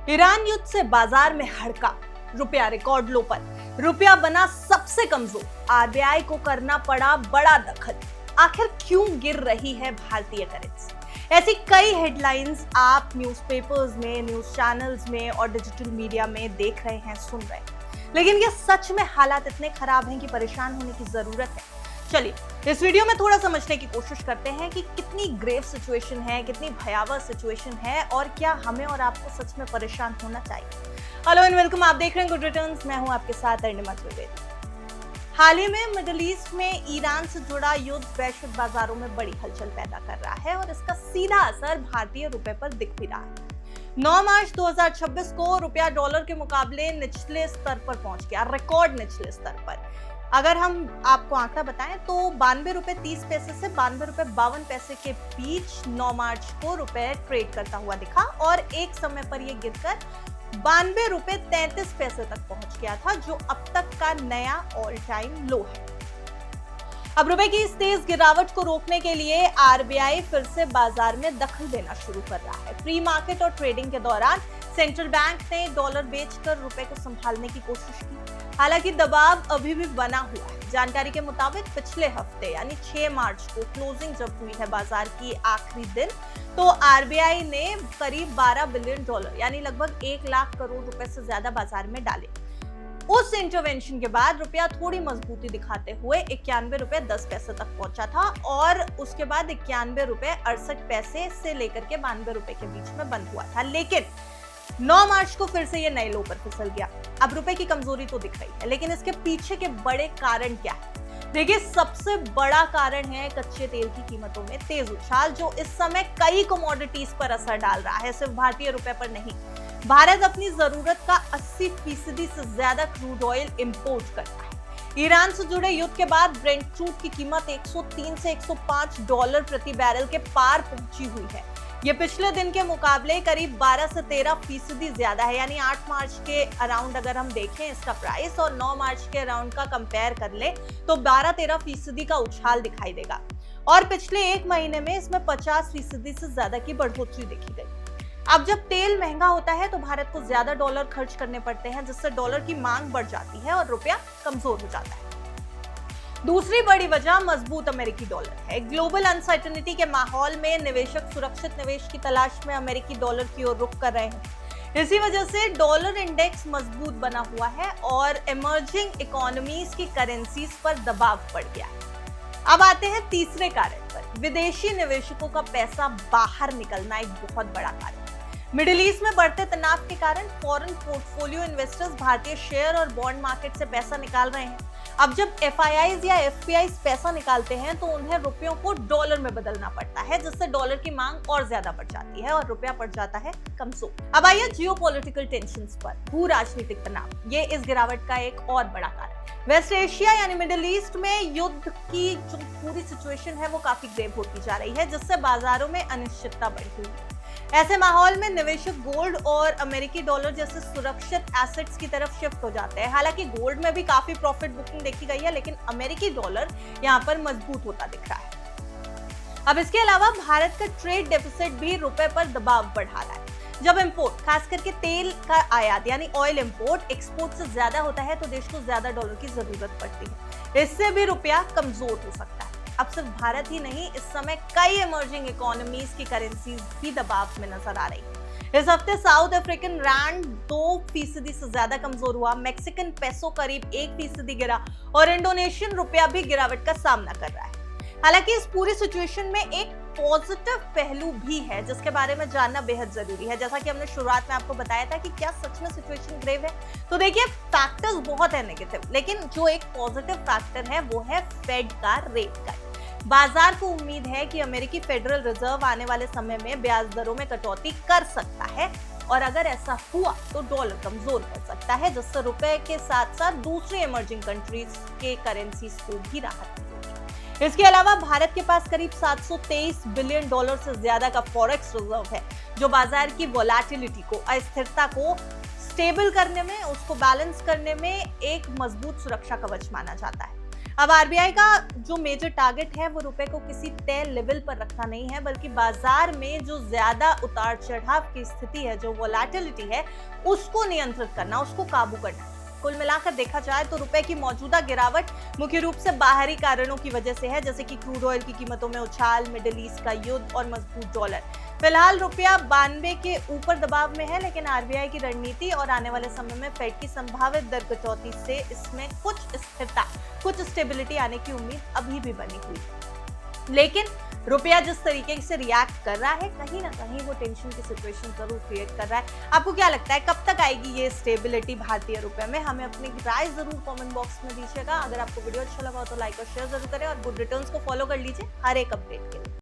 Iran युद्ध से बाजार में हड़का, रुपया रिकॉर्ड लो पर, रुपया बना सबसे कमजोर, आरबीआई को करना पड़ा बड़ा दखल। आखिर क्यों गिर रही है भारतीय करेंसी? ऐसी कई हेडलाइंस आप न्यूज़पेपर्स में, न्यूज़ चैनल्स में और डिजिटल मीडिया में देख रहे हैं, सुन रहे हैं, लेकिन ये सच में हालात इतने खराब हैं कि परेशान होने की जरूरत है। चलिए इस वीडियो में थोड़ा समझने की कोशिश करते हैं कि कितनी ग्रेव सिचुएशन है, कितनी भयावह सिचुएशन है और क्या हमें और आपको सच में परेशान होना चाहिए। हेलो एंड वेलकम, आप देख रहे हैं गुड रिटर्न्स, मैं हूं आपके साथ अर्निमा त्रिवेदी। हाल ही में मिडिल ईस्ट में ईरान से जुड़ा युद्ध वैश्विक बाजारों में बड़ी हलचल पैदा कर रहा है और इसका सीधा असर भारतीय रुपए पर दिख भी रहा है। 9 मार्च 2026 को रुपया डॉलर के मुकाबले निचले स्तर पर पहुंच गया, रिकॉर्ड निचले स्तर पर। अगर हम आपको आंकड़ा बताएं तो 92.30 से 92.52 के बीच 9 मार्च को रुपए ट्रेड करता हुआ दिखा और एक समय पर यह गिरकर 92.33 तक पहुंच गया था, जो अब तक का नया ऑल टाइम लो है। अब रुपए की इस तेज गिरावट को रोकने के लिए आरबीआई फिर से बाजार में दखल देना शुरू कर रहा है। प्री मार्केट और ट्रेडिंग के दौरान सेंट्रल बैंक ने डॉलर बेचकर रुपए को संभालने की कोशिश की, हालांकि दबाव अभी भी बना हुआ है। जानकारी के मुताबिक पिछले हफ्ते यानी 6 मार्च को क्लोजिंग जब हुई है बाजार की आखिरी दिन, तो आरबीआई ने करीब 12 बिलियन डॉलर यानी लगभग 1 लाख करोड़ रुपए से ज्यादा बाजार में डाले। उस इंटरवेंशन के बाद रुपया थोड़ी मजबूती दिखाते हुए 91.10 तक पहुंचा था और उसके बाद 91.68 से लेकर के 92 रुपए के बीच में बंद हुआ था, लेकिन 9 मार्च को फिर से ये नए लो पर फिसल गया। अब रुपए की कमजोरी तो दिख रही है, लेकिन इसके पीछे के बड़े कारण क्या है? देखिए, सबसे बड़ा कारण है कच्चे तेल की कीमतों में तेज उछाल, जो इस समय कई कमोडिटीज पर असर डाल रहा है, सिर्फ भारतीय रुपए पर नहीं। भारत अपनी जरूरत का 80% से ज्यादा क्रूड ऑयल इंपोर्ट करता है। ईरान से जुड़े युद्ध के बाद ब्रेंट क्रूड की कीमत 103 से 105 डॉलर प्रति बैरल के पार पहुंची हुई है। ये पिछले दिन के मुकाबले करीब 12 से 13% ज्यादा है, यानी 8 मार्च के अराउंड अगर हम देखें इसका प्राइस और 9 मार्च के अराउंड का कंपेयर कर ले तो 12-13% का उछाल दिखाई देगा और पिछले एक महीने में इसमें 50% से ज्यादा की बढ़ोतरी देखी गई। अब जब तेल महंगा होता है तो भारत को ज्यादा डॉलर खर्च करने पड़ते हैं, जिससे डॉलर की मांग बढ़ जाती है और रुपया कमजोर हो जाता है। दूसरी बड़ी वजह मजबूत अमेरिकी डॉलर है। ग्लोबल अनसर्टेनिटी के माहौल में निवेशक सुरक्षित निवेश की तलाश में अमेरिकी डॉलर की ओर रुख कर रहे हैं। इसी वजह से डॉलर इंडेक्स मजबूत बना हुआ है और इमर्जिंग इकोनॉमीज की करेंसीज पर दबाव पड़ गया है। अब आते हैं तीसरे कारण पर, विदेशी निवेशकों का पैसा बाहर निकलना एक बहुत बड़ा कारण। मिडिल ईस्ट में बढ़ते तनाव के कारण फॉरेन पोर्टफोलियो इन्वेस्टर्स भारतीय शेयर और बॉन्ड मार्केट से पैसा निकाल रहे हैं। अब जब एफआईआईज या एफपीआईज पैसा निकालते हैं तो उन्हें रुपयों को डॉलर में बदलना पड़ता है, जिससे डॉलर की मांग और ज्यादा बढ़ जाती है और रुपया पड़ जाता है कमजोर। अब आइए जियोपॉलिटिकल टेंशंस पर, भू राजनीतिक तनाव, ये इस गिरावट का एक और बड़ा कारण। वेस्ट एशिया यानी मिडिल ईस्ट में युद्ध की जो पूरी सिचुएशन है वो काफी ग्रेव होती जा रही है, जिससे बाजारों में अनिश्चितता बढ़ी हुई है। ऐसे माहौल में निवेशक गोल्ड और अमेरिकी डॉलर जैसे सुरक्षित एसेट्स की तरफ शिफ्ट हो जाते हैं। हालांकि गोल्ड में भी काफी प्रॉफिट बुकिंग देखी गई है, लेकिन अमेरिकी डॉलर यहाँ पर मजबूत होता दिख रहा है। अब इसके अलावा भारत का ट्रेड डेफिसिट भी रुपए पर दबाव बढ़ा रहा है। जब इंपोर्ट, खास करके तेल का आयात यानी ऑयल इंपोर्ट एक्सपोर्ट से ज्यादा होता है तो देश को ज्यादा डॉलर की जरूरत पड़ती है। इससे भी रुपया कमजोर हो सकता है। अब सिर्फ भारत ही नहीं, इस समय कई इमर्जिंग इकोनॉमीज की करेंसीज भी दबाव में नजर आ रही है। इस हफ्ते साउथ अफ्रीकन रैंड 2% से ज्यादा कमजोर हुआ, मैक्सिकन पेसो करीब 1% गिरा और इंडोनेशियन रुपया भी गिरावट का सामना कर रहा है। हालांकि इस पूरी सिचुएशन में एक पॉजिटिव पहलू भी है जिसके बारे में जानना बेहद जरूरी है। जैसा कि हमने शुरुआत में आपको बताया था कि क्या सच में सिचुएशन ग्रेव है, तो देखिए फैक्टर्स बहुत है नेगेटिव, लेकिन जो एक पॉजिटिव फैक्टर है वो है फेड का रेट कट। बाजार को उम्मीद है कि अमेरिकी फेडरल रिजर्व आने वाले समय में ब्याज दरों में कटौती कर सकता है और अगर ऐसा हुआ तो डॉलर कमजोर पड़ सकता है, जिससे रुपए के साथ साथ दूसरी इमर्जिंग कंट्रीज के करेंसीज को भी राहत मिलेगी। इसके अलावा भारत के पास करीब 723 बिलियन डॉलर से ज्यादा का फॉरेक्स रिजर्व है, जो बाजार की वोलेटिलिटी को, अस्थिरता को स्टेबल करने में, उसको बैलेंस करने में एक मजबूत सुरक्षा कवच माना जाता है। अब आरबीआई का जो मेजर टारगेट है वो रुपए को किसी तय लेवल पर रखना नहीं है, बल्कि बाजार में जो ज्यादा उतार चढ़ाव की स्थिति है, जो वोलेटिलिटी है, उसको नियंत्रित करना, उसको काबू करना। कुल मिलाकर देखा जाए तो रुपए की मौजूदा गिरावट मुख्य रूप से बाहरी कारणों की वजह से है, जैसे कि क्रूड ऑयल की कीमतों में उछाल, मिडिल ईस्ट का युद्ध और मजबूत डॉलर। फिलहाल रुपया 92 के ऊपर दबाव में है, लेकिन आरबीआई की रणनीति और आने वाले समय में फेड की संभावित दर कटौती से इसमें कुछ स्थिरता, कुछ स्टेबिलिटी आने की उम्मीद अभी भी बनी हुई है। लेकिन रुपया जिस तरीके से रिएक्ट कर रहा है, कहीं ना कहीं वो टेंशन की सिचुएशन जरूर क्रिएट कर रहा है। आपको क्या लगता है, कब तक आएगी ये स्टेबिलिटी भारतीय रुपए में? हमें अपनी राय जरूर कमेंट बॉक्स में दीजिएगा। अगर आपको वीडियो अच्छा लगा हो तो लाइक और शेयर जरूर करें और गुड रिटर्न्स को फॉलो कर लीजिए हर एक अपडेट के लिए।